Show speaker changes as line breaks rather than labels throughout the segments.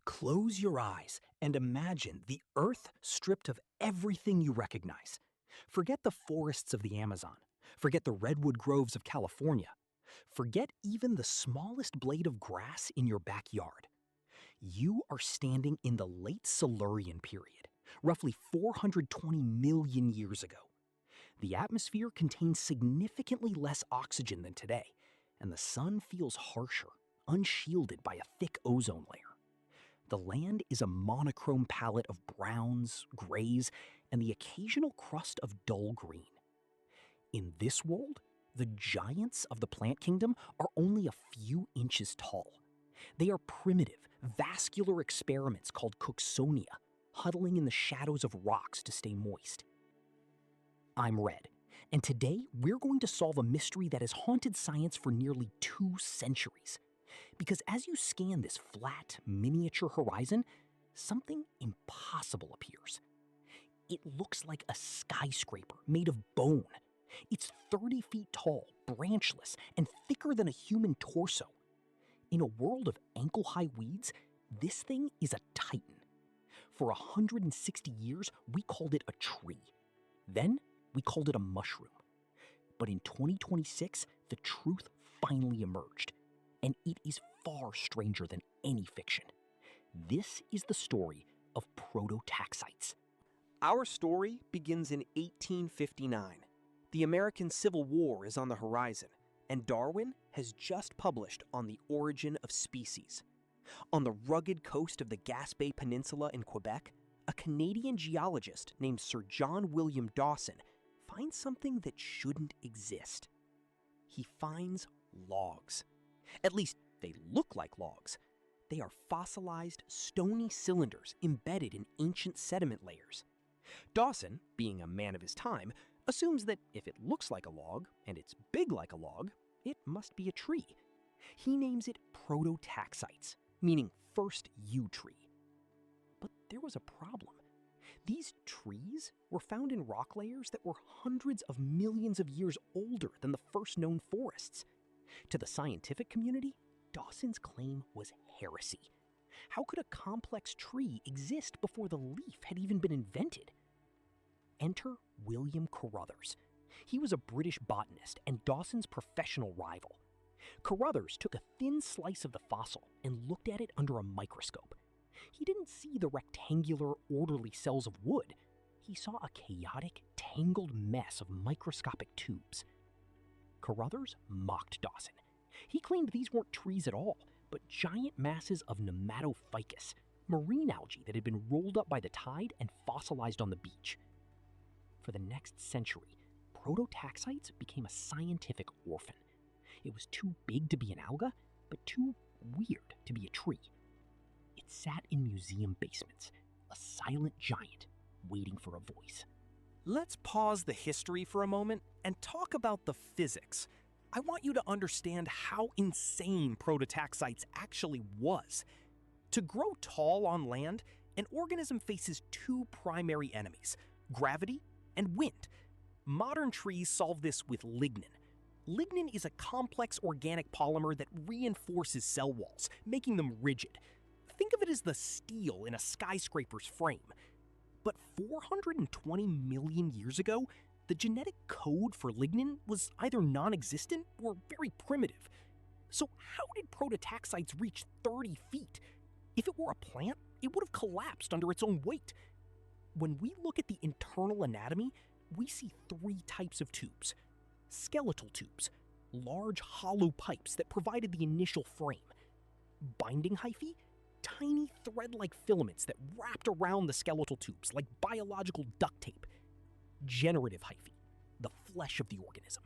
Close your eyes and imagine the Earth stripped of everything you recognize. Forget the forests of the Amazon. Forget the redwood groves of California. Forget even the smallest blade of grass in your backyard. You are standing in the late Silurian period, roughly 420 million years ago. The atmosphere contains significantly less oxygen than today, and the sun feels harsher, unshielded by a thick ozone layer. The land is a monochrome palette of browns, grays, and the occasional crust of dull green. In this world, the giants of the plant kingdom are only a few inches tall. They are primitive, vascular experiments called Cooksonia, huddling in the shadows of rocks to stay moist. I'm Red, and today we're going to solve a mystery that has haunted science for nearly 2 centuries. Because as you scan this flat, miniature horizon, something impossible appears. It looks like a skyscraper made of bone. It's 30 feet tall, branchless, and thicker than a human torso. In a world of ankle-high weeds, this thing is a titan. For 160 years, we called it a tree. Then, we called it a mushroom. But in 2026, the truth finally emerged. And it is far stranger than any fiction. This is the story of Prototaxites.
Our story begins in 1859. The American Civil War is on the horizon, and Darwin has just published On the Origin of Species. On the rugged coast of the Gaspé Peninsula in Quebec, a Canadian geologist named Sir John William Dawson finds something that shouldn't exist. He finds logs. At least, they look like logs. They are fossilized, stony cylinders embedded in ancient sediment layers. Dawson, being a man of his time, assumes that if it looks like a log, and it's big like a log, it must be a tree. He names it Prototaxites, meaning first yew tree. But there was a problem. These trees were found in rock layers that were hundreds of millions of years older than the first known forests. To the scientific community, Dawson's claim was heresy. How could a complex tree exist before the leaf had even been invented? Enter William Carruthers. He was a British botanist and Dawson's professional rival. Carruthers took a thin slice of the fossil and looked at it under a microscope. He didn't see the rectangular, orderly cells of wood. He saw a chaotic, tangled mess of microscopic tubes. Carruthers mocked Dawson. He claimed these weren't trees at all, but giant masses of nematophycus, marine algae that had been rolled up by the tide and fossilized on the beach. For the next century, Prototaxites became a scientific orphan. It was too big to be an alga, but too weird to be a tree. It sat in museum basements, a silent giant waiting for a voice. Let's pause the history for a moment and talk about the physics. I want you to understand how insane Prototaxites actually was. To grow tall on land, an organism faces 2 primary enemies, gravity and wind. Modern trees solve this with lignin. Lignin is a complex organic polymer that reinforces cell walls, making them rigid. Think of it as the steel in a skyscraper's frame. But 420 million years ago, the genetic code for lignin was either non-existent or very primitive. So how did Prototaxites reach 30 feet? If it were a plant, it would have collapsed under its own weight. When we look at the internal anatomy, we see 3 types of tubes. Skeletal tubes, large hollow pipes that provided the initial frame. Binding hyphae, tiny thread-like filaments that wrapped around the skeletal tubes like biological duct tape. Generative hyphae, the flesh of the organism.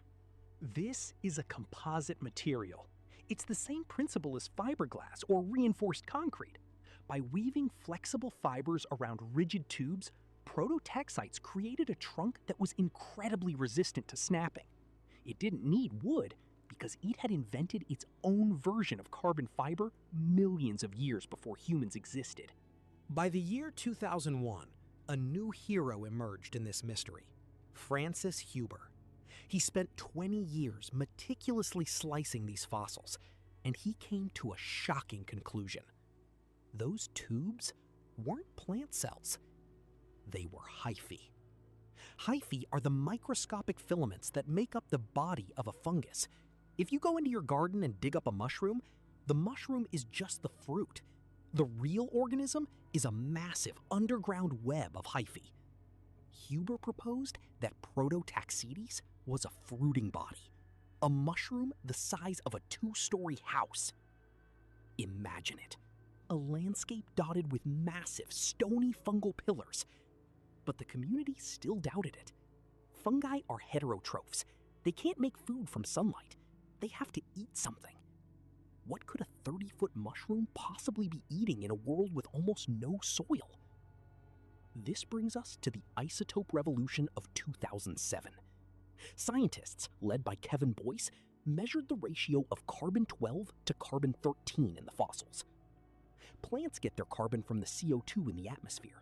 This is a composite material. It's the same principle as fiberglass or reinforced concrete. By weaving flexible fibers around rigid tubes, Prototaxites created a trunk that was incredibly resistant to snapping. It didn't need wood because it had invented its own version of carbon fiber millions of years before humans existed.
By the year 2001, a new hero emerged in this mystery, Francis Huber. He spent 20 years meticulously slicing these fossils, and he came to a shocking conclusion. Those tubes weren't plant cells. They were hyphae. Hyphae are the microscopic filaments that make up the body of a fungus. If you go into your garden and dig up a mushroom, the mushroom is just the fruit. The real organism is a massive underground web of hyphae. Huber proposed that Prototaxites was a fruiting body, a mushroom the size of a 2-story house. Imagine it, a landscape dotted with massive, stony fungal pillars. But the community still doubted it. Fungi are heterotrophs. They can't make food from sunlight. They have to eat something. What could a 30-foot mushroom possibly be eating in a world with almost no soil? This brings us to the isotope revolution of 2007. Scientists, led by Kevin Boyce, measured the ratio of carbon-12 to carbon-13 in the fossils. Plants get their carbon from the CO2 in the atmosphere.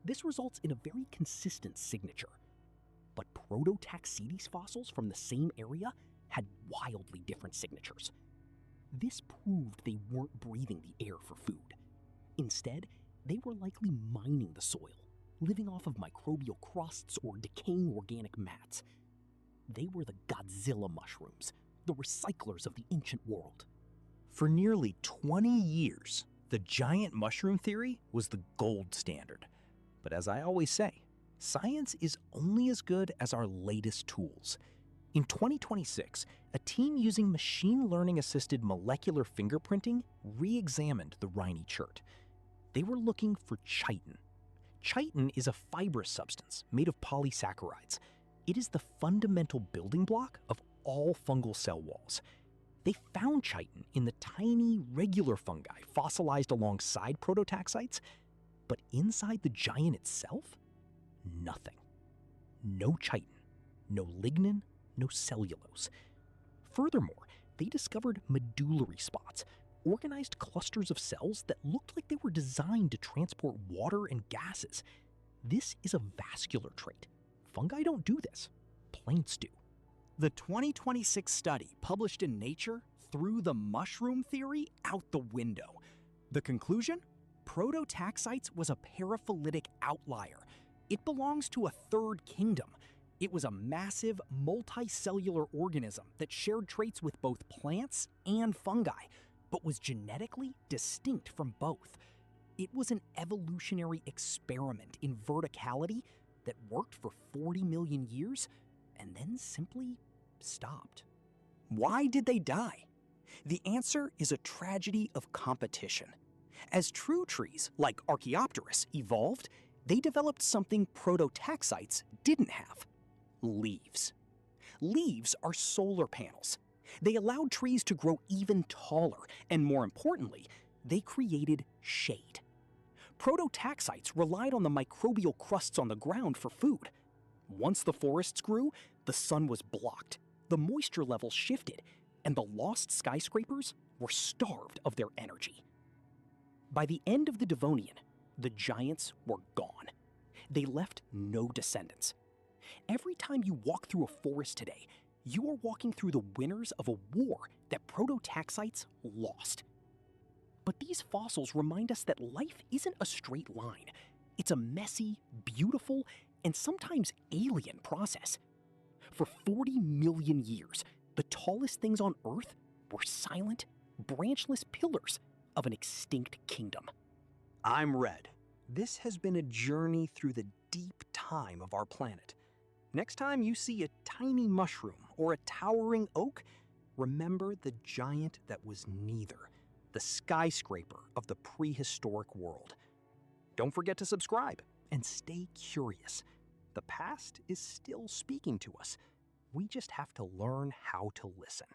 This results in a very consistent signature. But Prototaxites fossils from the same area had wildly different signatures. This proved they weren't breathing the air for food. Instead, they were likely mining the soil, living off of microbial crusts or decaying organic mats. They were the Godzilla mushrooms, the recyclers of the ancient world.
For nearly 20 years, the giant mushroom theory was the gold standard. But as I always say, science is only as good as our latest tools. In 2026, a team using machine learning-assisted molecular fingerprinting re-examined the Rhynie Chert. They were looking for chitin. Chitin is a fibrous substance made of polysaccharides. It is the fundamental building block of all fungal cell walls. They found chitin in the tiny, regular fungi fossilized alongside prototaxites, but inside the giant itself, nothing. No chitin, no lignin, no cellulose. Furthermore, they discovered medullary spots, organized clusters of cells that looked like they were designed to transport water and gases. This is a vascular trait. Fungi don't do this. Plants do.
The 2026 study published in Nature threw the mushroom theory out the window. The conclusion? Prototaxites was a paraphyletic outlier. It belongs to a third kingdom. It was a massive, multicellular organism that shared traits with both plants and fungi, but was genetically distinct from both. It was an evolutionary experiment in verticality that worked for 40 million years and then simply stopped. Why did they die? The answer is a tragedy of competition. As true trees, like Archaeopteris, evolved, they developed something Prototaxites didn't have: leaves. Leaves are solar panels. They allowed trees to grow even taller, and more importantly, they created shade. Prototaxites relied on the microbial crusts on the ground for food. Once the forests grew, the sun was blocked, the moisture levels shifted, and the lost skyscrapers were starved of their energy. By the end of the Devonian, the giants were gone. They left no descendants. Every time you walk through a forest today, you are walking through the winners of a war that Prototaxites lost. But these fossils remind us that life isn't a straight line. It's a messy, beautiful, and sometimes alien process. For 40 million years, the tallest things on Earth were silent, branchless pillars of an extinct kingdom. I'm Red. This has been a journey through the deep time of our planet. Next time you see a tiny mushroom or a towering oak, remember the giant that was neither, the skyscraper of the prehistoric world. Don't forget to subscribe and stay curious. The past is still speaking to us. We just have to learn how to listen.